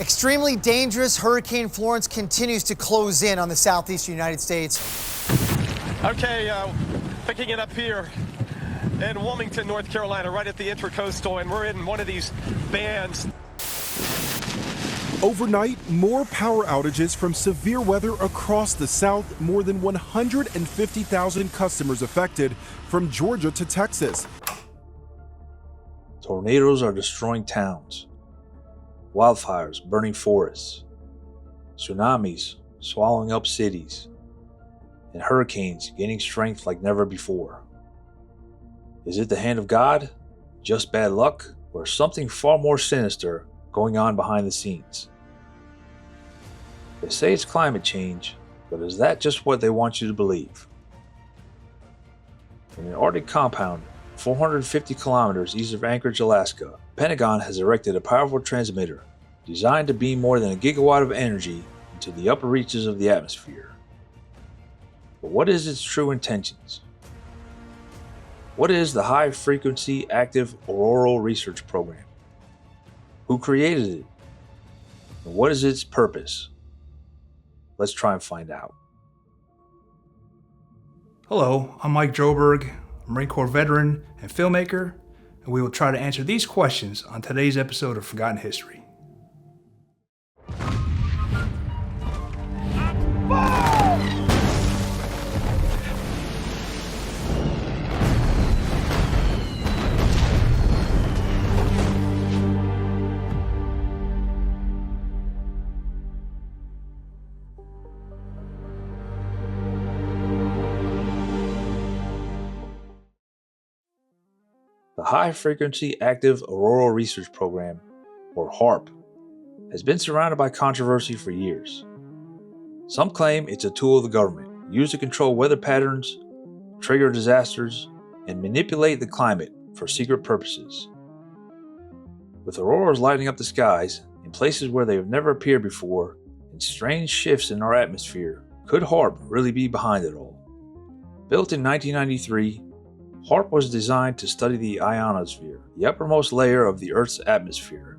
Extremely dangerous Hurricane Florence continues to close in on the southeastern United States. Okay, picking it up here in Wilmington, North Carolina, right at the Intracoastal, and we're in one of these bands. Overnight, more power outages from severe weather across the South, more than 150,000 customers affected from Georgia to Texas. Tornadoes are destroying towns, wildfires burning forests, tsunamis swallowing up cities, and hurricanes gaining strength like never before. Is it the hand of God, just bad luck, or something far more sinister going on behind the scenes? They say it's climate change, but is that just what they want you to believe? In an Arctic compound 450 kilometers east of Anchorage, Alaska, the Pentagon has erected a powerful transmitter designed to beam more than a gigawatt of energy into the upper reaches of the atmosphere. But what is its true intentions? What is the High Frequency Active Auroral Research Program? Who created it? And what is its purpose? Let's try and find out. Hello, I'm Mike Droberg, a Marine Corps veteran and filmmaker, and we will try to answer these questions on today's episode of Forgotten History. The High Frequency Active Auroral Research Program, or HAARP, has been surrounded by controversy for years. Some claim it's a tool of the government, used to control weather patterns, trigger disasters, and manipulate the climate for secret purposes. With auroras lighting up the skies in places where they have never appeared before, and strange shifts in our atmosphere, could HAARP really be behind it all? Built in 1993, HAARP was designed to study the ionosphere, the uppermost layer of the Earth's atmosphere.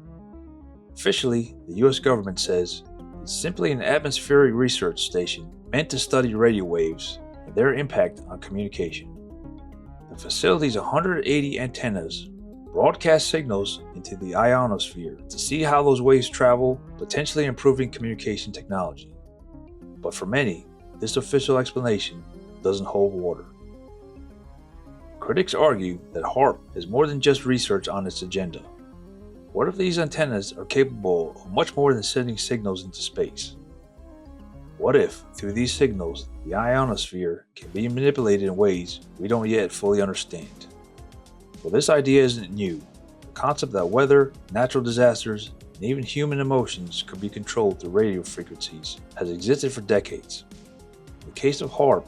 Officially, the US government says it's simply an atmospheric research station meant to study radio waves and their impact on communication. The facility's 180 antennas broadcast signals into the ionosphere to see how those waves travel, potentially improving communication technology. But for many, this official explanation doesn't hold water. Critics argue that HAARP is more than just research on its agenda. What if these antennas are capable of much more than sending signals into space? What if, through these signals, the ionosphere can be manipulated in ways we don't yet fully understand? Well, this idea isn't new. The concept that weather, natural disasters, and even human emotions could be controlled through radio frequencies has existed for decades. In the case of HAARP,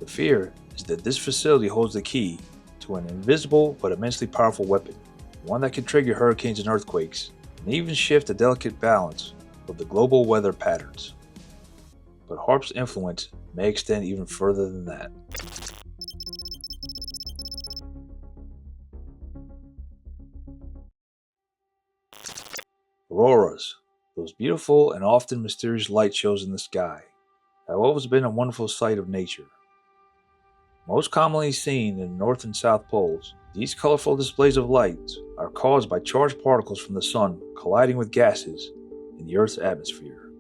the fear is that this facility holds the key to an invisible but immensely powerful weapon, one that can trigger hurricanes and earthquakes, and even shift the delicate balance of the global weather patterns. But HAARP's influence may extend even further than that. Auroras, those beautiful and often mysterious light shows in the sky, have always been a wonderful sight of nature. Most commonly seen in the North and South Poles, these colorful displays of light are caused by charged particles from the sun colliding with gases in the Earth's atmosphere.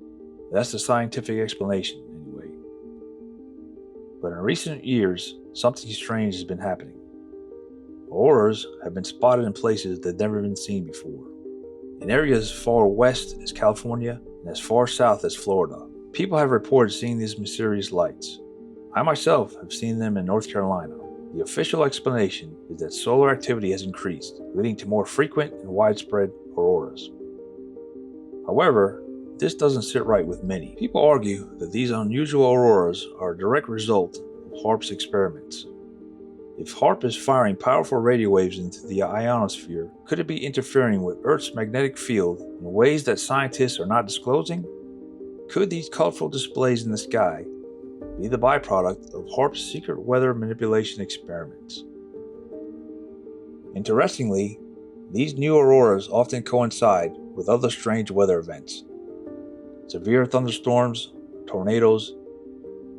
That's the scientific explanation, anyway. But in recent years, something strange has been happening. Auroras have been spotted in places that have never been seen before. In areas as far west as California and as far south as Florida, people have reported seeing these mysterious lights. I myself have seen them in North Carolina. The official explanation is that solar activity has increased, leading to more frequent and widespread auroras. However, this doesn't sit right with many. People argue that these unusual auroras are a direct result of HAARP's experiments. If HAARP is firing powerful radio waves into the ionosphere, could it be interfering with Earth's magnetic field in ways that scientists are not disclosing? Could these colorful displays in the sky be the byproduct of HAARP's secret weather manipulation experiments? Interestingly, these new auroras often coincide with other strange weather events, Severe thunderstorms, tornadoes,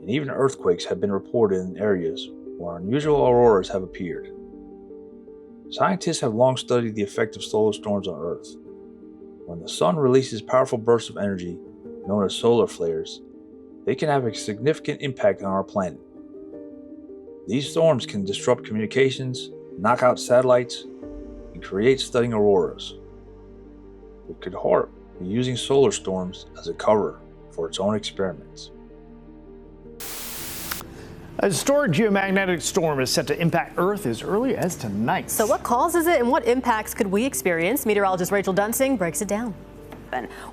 and even earthquakes have been reported in areas where unusual auroras have appeared. Scientists have long studied the effect of solar storms on Earth. When the sun releases powerful bursts of energy, known as solar flares, they can have a significant impact on our planet. These storms can disrupt communications, knock out satellites, and create stunning auroras. But could HAARP be using solar storms as a cover for its own experiments? A historic geomagnetic storm is set to impact Earth as early as tonight. So what causes it and what impacts could we experience? Meteorologist Rachel Dunsing breaks it down.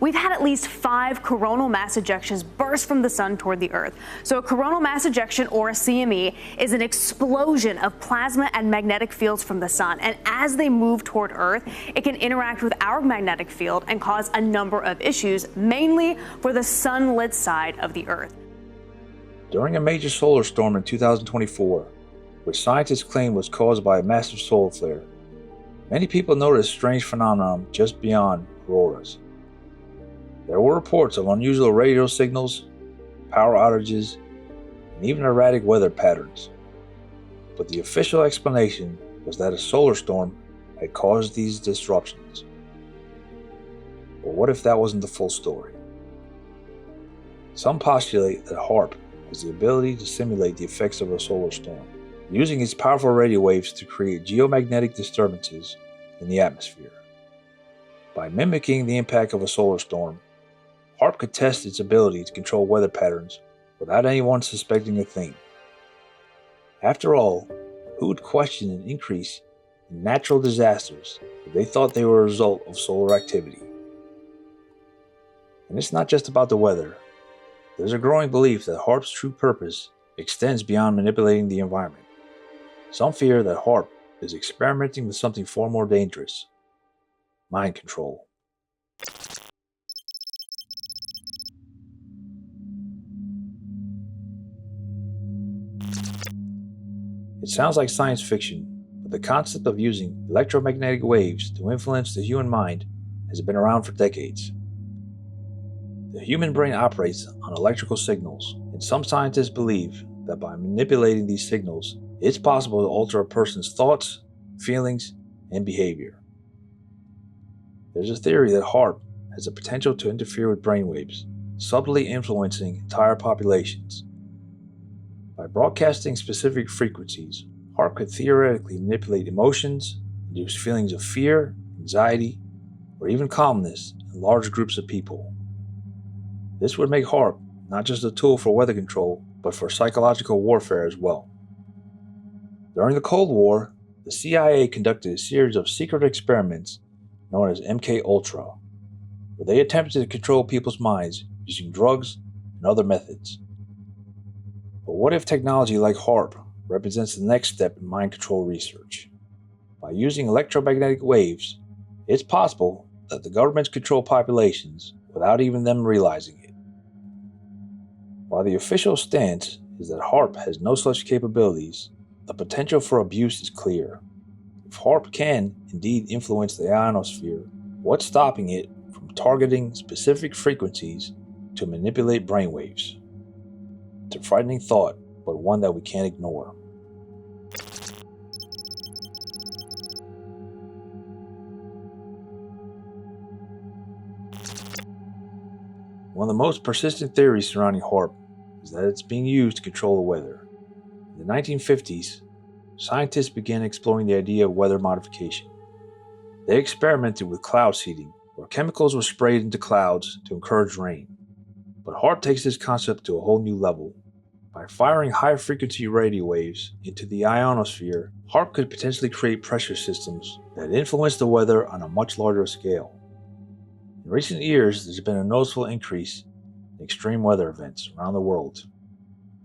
We've had at least 5 coronal mass ejections burst from the sun toward the Earth. So a coronal mass ejection, or a CME, is an explosion of plasma and magnetic fields from the sun. And as they move toward Earth, it can interact with our magnetic field and cause a number of issues, mainly for the sunlit side of the Earth. During a major solar storm in 2024, which scientists claim was caused by a massive solar flare, many people noticed a strange phenomenon just beyond auroras. There were reports of unusual radio signals, power outages, and even erratic weather patterns. But the official explanation was that a solar storm had caused these disruptions. But what if that wasn't the full story? Some postulate that HAARP has the ability to simulate the effects of a solar storm, using its powerful radio waves to create geomagnetic disturbances in the atmosphere. By mimicking the impact of a solar storm, HAARP could test its ability to control weather patterns without anyone suspecting a thing. After all, who would question an increase in natural disasters if they thought they were a result of solar activity? And it's not just about the weather. There's a growing belief that HAARP's true purpose extends beyond manipulating the environment. Some fear that HAARP is experimenting with something far more dangerous: mind control. It sounds like science fiction, but the concept of using electromagnetic waves to influence the human mind has been around for decades. The human brain operates on electrical signals, and some scientists believe that by manipulating these signals, it's possible to alter a person's thoughts, feelings, and behavior. There's a theory that HAARP has the potential to interfere with brainwaves, subtly influencing entire populations. By broadcasting specific frequencies, HAARP could theoretically manipulate emotions, induce feelings of fear, anxiety, or even calmness in large groups of people. This would make HAARP not just a tool for weather control, but for psychological warfare as well. During the Cold War, the CIA conducted a series of secret experiments known as MK-Ultra, where they attempted to control people's minds using drugs and other methods. But what if technology like HAARP represents the next step in mind control research? By using electromagnetic waves, it's possible that the governments control populations without even them realizing it. While the official stance is that HAARP has no such capabilities, the potential for abuse is clear. If HAARP can indeed influence the ionosphere, what's stopping it from targeting specific frequencies to manipulate brainwaves? It's a frightening thought, but one that we can't ignore. One of the most persistent theories surrounding HAARP is that it's being used to control the weather. In the 1950s, scientists began exploring the idea of weather modification. They experimented with cloud seeding, where chemicals were sprayed into clouds to encourage rain. But HAARP takes this concept to a whole new level. By firing high-frequency radio waves into the ionosphere, HAARP could potentially create pressure systems that influence the weather on a much larger scale. In recent years, there's been a noticeable increase in extreme weather events around the world.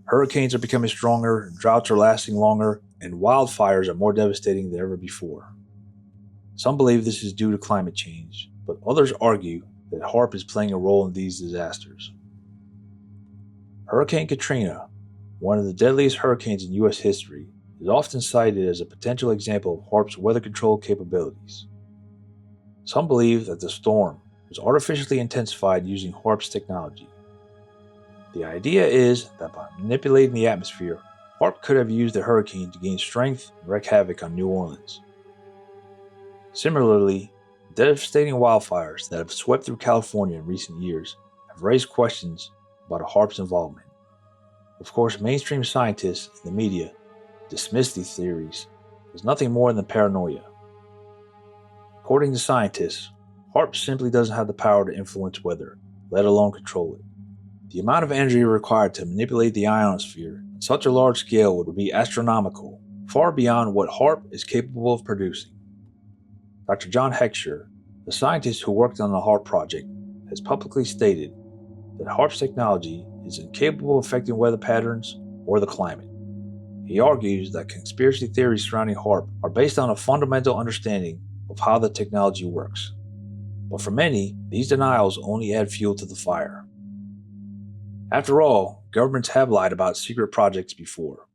Hurricanes are becoming stronger, droughts are lasting longer, and wildfires are more devastating than ever before. Some believe this is due to climate change, but others argue that HAARP is playing a role in these disasters. Hurricane Katrina, one of the deadliest hurricanes in U.S. history, is often cited as a potential example of HAARP's weather control capabilities. Some believe that the storm was artificially intensified using HAARP's technology. The idea is that by manipulating the atmosphere, HAARP could have used the hurricane to gain strength and wreak havoc on New Orleans. Similarly, devastating wildfires that have swept through California in recent years have raised questions about HAARP's involvement. Of course, mainstream scientists and the media dismiss these theories as nothing more than paranoia. According to scientists, HAARP simply doesn't have the power to influence weather, let alone control it. The amount of energy required to manipulate the ionosphere on such a large scale would be astronomical, far beyond what HAARP is capable of producing. Dr. John Heckscher, the scientist who worked on the HAARP project, has publicly stated that HAARP's technology is incapable of affecting weather patterns or the climate. He argues that conspiracy theories surrounding HAARP are based on a fundamental understanding of how the technology works. But for many, these denials only add fuel to the fire. After all, governments have lied about secret projects before.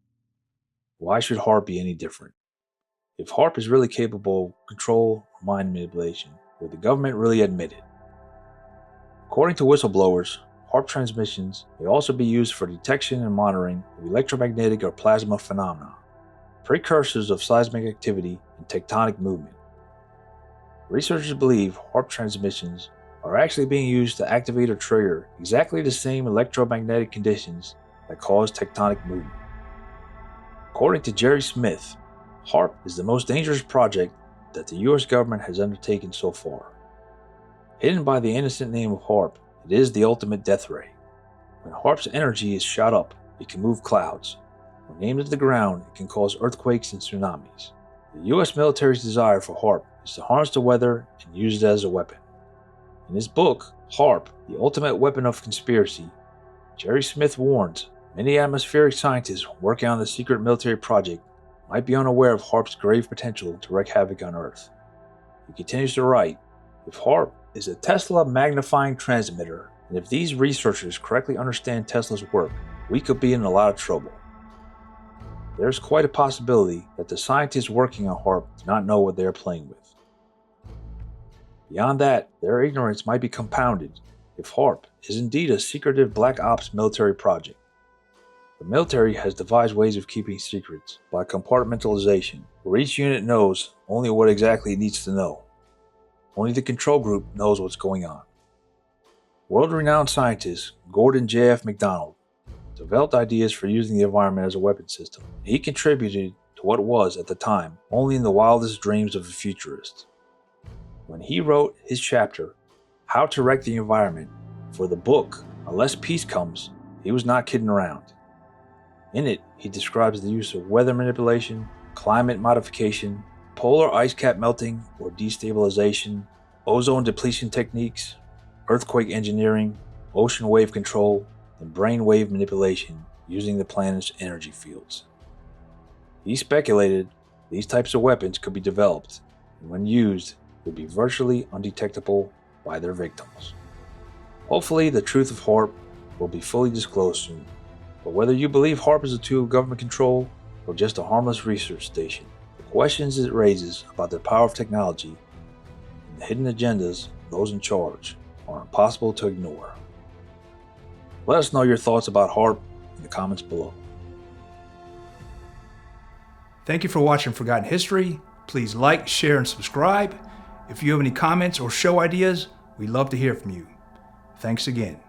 Why should HAARP be any different? If HAARP is really capable of control or mind manipulation, would the government really admit it? According to whistleblowers, HAARP transmissions may also be used for detection and monitoring of electromagnetic or plasma phenomena, precursors of seismic activity and tectonic movement. Researchers believe HAARP transmissions are actually being used to activate or trigger exactly the same electromagnetic conditions that cause tectonic movement. According to Jerry Smith, HAARP is the most dangerous project that the U.S. government has undertaken so far. Hidden by the innocent name of HAARP, it is the ultimate death ray. When HAARP's energy is shot up, it can move clouds. When aimed at the ground, it can cause earthquakes and tsunamis. The U.S. military's desire for HAARP is to harness the weather and use it as a weapon. In his book, HAARP, The Ultimate Weapon of Conspiracy, Jerry Smith warns many atmospheric scientists working on the secret military project might be unaware of HAARP's grave potential to wreak havoc on Earth. He continues to write, if HAARP is a Tesla magnifying transmitter, and if these researchers correctly understand Tesla's work, we could be in a lot of trouble. There's quite a possibility that the scientists working on HAARP do not know what they are playing with. Beyond that, their ignorance might be compounded if HAARP is indeed a secretive black ops military project. The military has devised ways of keeping secrets by compartmentalization, where each unit knows only what exactly it needs to know. Only the control group knows what's going on. World-renowned scientist Gordon J.F. MacDonald developed ideas for using the environment as a weapon system. He contributed to what was, at the time, only in the wildest dreams of a futurist. When he wrote his chapter, How to Wreck the Environment, for the book, Unless Peace Comes, he was not kidding around. In it, he describes the use of weather manipulation, climate modification, polar ice cap melting or destabilization, ozone depletion techniques, earthquake engineering, ocean wave control, and brainwave manipulation using the planet's energy fields. He speculated these types of weapons could be developed, and when used, would be virtually undetectable by their victims. Hopefully, the truth of HAARP will be fully disclosed soon. But whether you believe HAARP is a tool of government control or just a harmless research station, the questions it raises about the power of technology and the hidden agendas of those in charge are impossible to ignore. Let us know your thoughts about HAARP in the comments below. Thank you for watching Forgotten History. Please like, share, and subscribe. If you have any comments or show ideas, we'd love to hear from you. Thanks again.